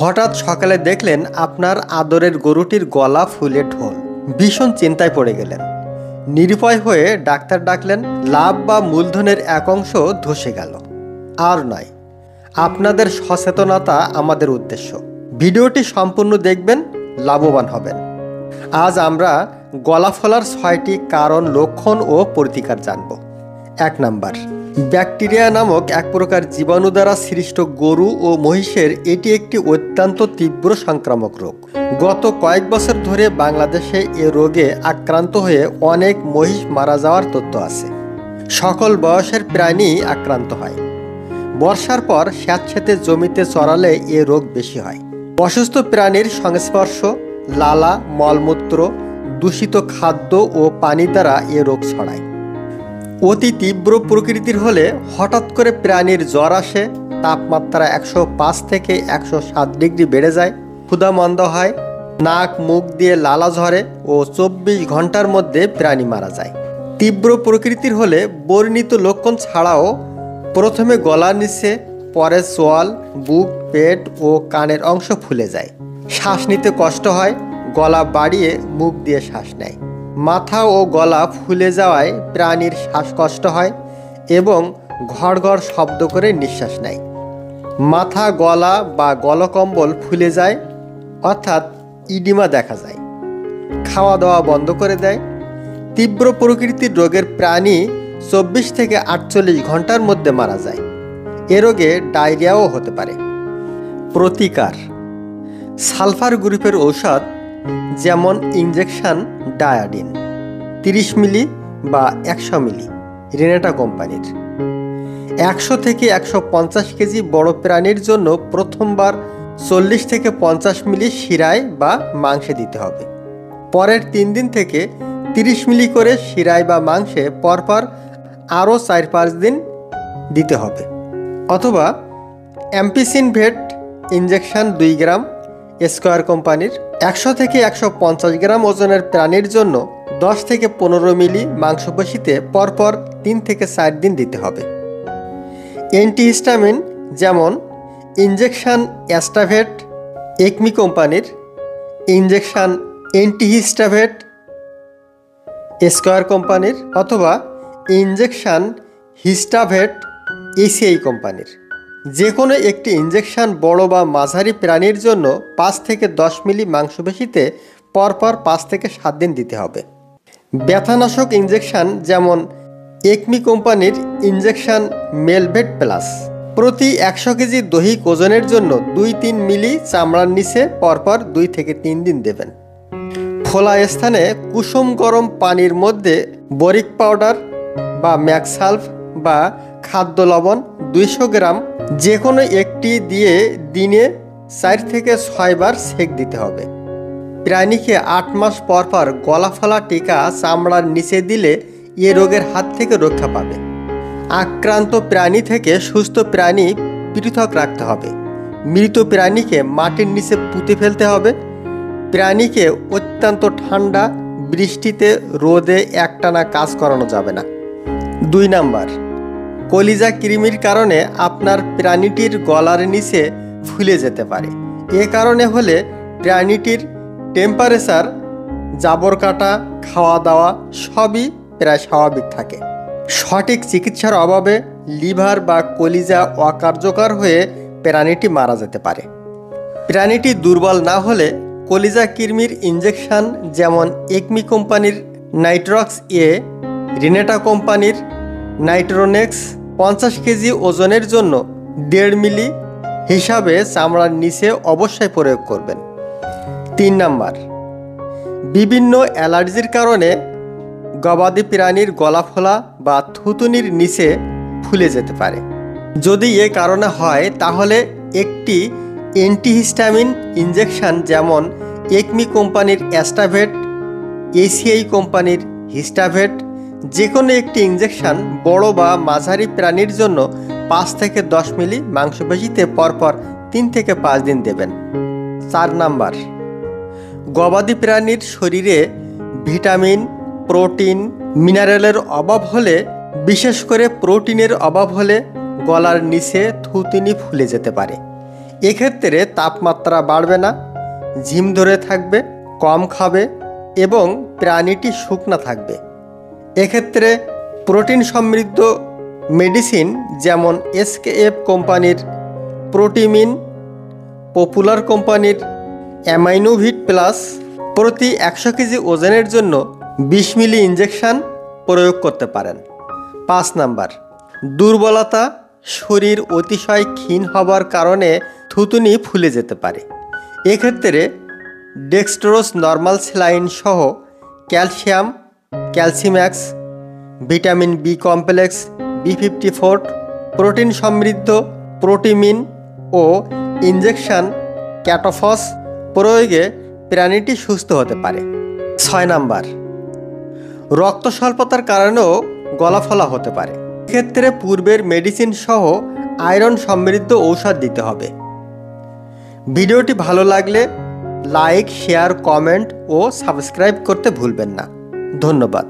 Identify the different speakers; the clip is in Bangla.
Speaker 1: হঠাৎ সকালে দেখলেন আপনার আদরের গরুটির গলা ফুলে ঢোল। ভীষণ চিন্তায় পড়ে গেলেন। নিরুপায় হয়ে ডাক্তার ডাকলেন। লাভ বা মূলধনের এক অংশ ধসে গেল। আর নয়, আপনাদের সচেতনতা আমাদের উদ্দেশ্য। ভিডিওটি সম্পূর্ণ দেখবেন, লাভবান হবেন। আজ আমরা গলা ফলার 6টি কারণ, লক্ষণ ও প্রতিকার জানব। 1 নাম্বার, ব্যাকটেরিয়া নামক এক প্রকার জীবাণু দ্বারা সৃষ্ট গরু ও মহিষের এটি একটি অত্যন্ত তীব্র সংক্রামক রোগ। গত কয়েক বছর ধরে বাংলাদেশে এ রোগে আক্রান্ত হয়ে অনেক মহিষ মারা যাওয়ার তথ্য আছে। সকল বয়সের প্রাণী আক্রান্ত হয়। বর্ষার পর স্যাঁতসেঁতে জমিতে চড়ালে এ রোগ বেশি হয়। অসুস্থ প্রাণীর সংস্পর্শ, লালা, মলমূত্র, দূষিত খাদ্য ও পানি দ্বারা এ রোগ ছড়ায়। অতি তীব্র প্রকৃতির হলে হঠাৎ করে প্রাণীর জ্বর আসে, তাপমাত্রা 105 থেকে 107 ডিগ্রি বেড়ে যায়, ক্ষুধামন্দ হয়, নাক মুখ দিয়ে লালা ঝরে ও 24 ঘন্টার মধ্যে প্রাণী মারা যায়। তীব্র প্রকৃতির হলে বর্ণিত লক্ষণ ছাড়াও প্রথমে গলার নিচে, পরে চোয়াল, বুক, পেট ও কানের অংশ ফুলে যায়। শ্বাস নিতে কষ্ট হয়, গলা বাড়িয়ে মুখ দিয়ে শ্বাস নেয়। মাথা ও গলা ফুলে যাওয়ায় প্রাণীর শ্বাসকষ্ট হয় এবং ঘড় ঘড় শব্দ করে নিঃশ্বাস নেয়। মাথা, গলা বা গলকম্বল ফুলে যায়, অর্থাৎ ইডিমা দেখা যায়। খাওয়া দাওয়া বন্ধ করে দেয়। তীব্র প্রকৃতির রোগের প্রাণী 24 থেকে 48 ঘন্টার মধ্যে মারা যায়। এ রোগে ডায়রিয়াও হতে পারে। প্রতিকার: সালফার গ্রুপের ঔষধ যেমন ইনজেকশন ডায়াডিন 30 মিলি বা 100 মিলি, রেনেটা কোম্পানির। 100 থেকে 150 কেজি বড় প্রাণীর জন্য প্রথমবার 40 থেকে 50 মিলি শিরায় বা মাংসে দিতে হবে। পরের 3 দিন থেকে 30 মিলি করে শিরায় বা মাংসে পরপর আরও 4-5 দিন দিতে হবে। অথবা অ্যাম্পিসিন ভেট ইনজেকশন 2 গ্রাম, স্কয়ার কোম্পানির। 100 থেকে 150 গ্রাম ওজনের প্রাণীর জন্য 10 থেকে 15 মিলি মাংসপেশিতে পরপর 3 থেকে 4 দিন দিতে হবে। অ্যান্টিহিস্টামিন যেমন ইনজেকশন অ্যাস্টাভেট একমি কোম্পানির, ইনজেকশন অ্যান্টিহিস্টাভেট স্কয়ার কোম্পানির, অথবা ইনজেকশন হিস্টাভেট এসিআই কোম্পানির। যে কোনো একটি ইনজেকশন বড় বা মাঝারি প্রাণীর জন্য 5 থেকে 10 মিলি মাংসপেশিতে পরপর 5 থেকে 7 দিন দিতে হবে। ব্যথানাশক ইনজেকশন যেমন একমি কোম্পানির ইনজেকশন মেলভেট প্লাস প্রতি 100 কেজি দৈহিক ওজনের জন্য 2-3 মিলি চামড়ার নিচে পরপর 2 থেকে 3 দিন দেবেন। ফোলা স্থানে কুসুম গরম পানির মধ্যে বরিক পাউডার বা ম্যাক্সালভ বা খাদ্য লবণ 200 গ্রাম যে কোনো একটি দিয়ে দিনে 4 থেকে 6 বার সেক দিতে হবে। প্রাণীকে 8 মাস পর পর গলা ফলা টিকা চামড়ার নিচে দিলে এ রোগের হাত থেকে রক্ষা পাবে। আক্রান্ত প্রাণী থেকে সুস্থ প্রাণী পৃথক রাখতে হবে। মৃত প্রাণীকে মাটির নিচে পুঁতে ফেলতে হবে। প্রাণীকে অত্যন্ত ঠান্ডা, বৃষ্টিতে, রোদে একটানা কাজ করানো যাবে না। 2 নাম্বার, কলিজা কৃমির কারণে আপনার প্রাণীটির গলার নিচে ফুলে যেতে পারে। এ কারণে হলে প্রাণীটির টেম্পারেচার, জাবর কাটা, খাওয়া দাওয়া সবই প্রায় স্বাভাবিক থাকে। সঠিক চিকিৎসার অভাবে লিভার বা কলিজা অকার্যকর হয়ে প্রাণীটি মারা যেতে পারে। প্রাণীটি দুর্বল না হলে কলিজা কৃমির ইনজেকশন যেমন একমি কোম্পানির নাইট্রক্স এ, রেনেটা কোম্পানির নাইট্রোনেক্স 50 কেজি ওজনের জন্য 1.5 মিলি হিসাবে চামড়ার নিচে অবশ্যই প্রয়োগ করবেন। 3 নাম্বার, বিভিন্ন অ্যালার্জির কারণে গবাদি প্রাণীর গলা ফোলা বা থুতুনির নিচে ফুলে যেতে পারে। যদি এ কারণে হয় তাহলে একটি অ্যান্টিহিস্টামিন ইনজেকশন যেমন একমি কোম্পানির অ্যাস্টাভেট, এসিআই কোম্পানির হিস্টাভেট যে কোনো একটি ইনজেকশন বড় বা মাঝারি প্রাণীর জন্য 5 থেকে 10 মিলি মাংসপেশিতে পরপর 3 থেকে 5 দিন দেবেন। 4 নাম্বার, গবাদি প্রাণীর শরীরে ভিটামিন, প্রোটিন, মিনারেলের অভাব হলে, বিশেষ করে প্রোটিনের অভাব হলে গলার নিচে থুতুনি ফুলে যেতে পারে। এক্ষেত্রে তাপমাত্রা বাড়বে না, ঝিম ধরে থাকবে, কম খাবে এবং প্রাণীটি শুকনা থাকবে। এক্ষেত্রে প্রোটিন সমৃদ্ধ মেডিসিন যেমন এসকেএফ কোম্পানির প্রোটিমিন, পপুলার কোম্পানির অ্যামাইনোভিট প্লাস প্রতি 100 কেজি ওজনের জন্য 20 মিলি ইঞ্জেকশন প্রয়োগ করতে পারেন। 5 নাম্বার, দুর্বলতা, শরীর অতিশয় ক্ষীণ হবার কারণে থুতুনি ফুলে যেতে পারে। এক্ষেত্রে ডেক্সট্রোজ নর্মাল স্যালাইন সহ calcium, Calcimax, vitamin B complex, B54, protein সমৃদ্ধ প্রোটিমিন ও ইনজেকশন ক্যাটোফস প্রয়োগে প্রাণীটি সুস্থ হতে পারে। 6 নাম্বার, রক্ত স্বল্পতার কারণেও গলা ফলা হতে পারে। এক্ষেত্রে পূর্বের মেডিসিন সহ আয়রন সমৃদ্ধ ঔষধ দিতে হবে। ভিডিওটি ভালো লাগলে লাইক, শেয়ার, কমেন্ট ও সাবস্ক্রাইব করতে ভুলবেন না। ধন্যবাদ।